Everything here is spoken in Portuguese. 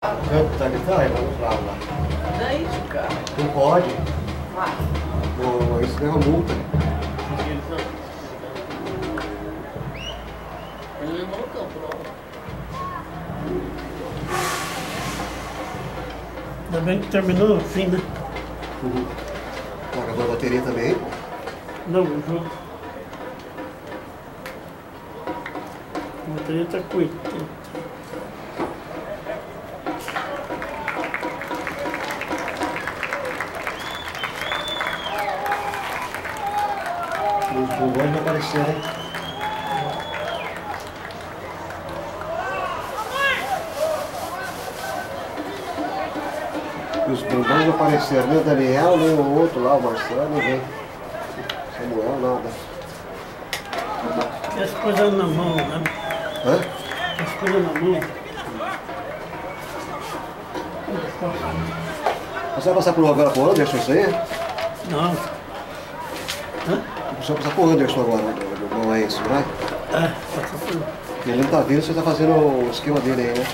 Canta a guitarra e vamos lá. Não é isso, cara. Não pode. Vai. Não, isso leva multa. Ele levou no campo, não. Ainda bem que terminou no fim, né? Uhum. Acabou a bateria também. Não, o jogo. A bateria tá com 80. Os bombons não apareceram, hein? Os bombons não apareceram, nem o Daniel, nem o outro lá, o Marcelo, ninguém. Samuel, nada. As coisas na mão, né? Hã? As coisas na mão. Você vai passar por agora pro Anderson isso aí? Não. Hã? Você vai passar pro Anderson agora, não é isso, não é? É, passa por. Ele não tá vindo, você tá fazendo o esquema dele aí, né?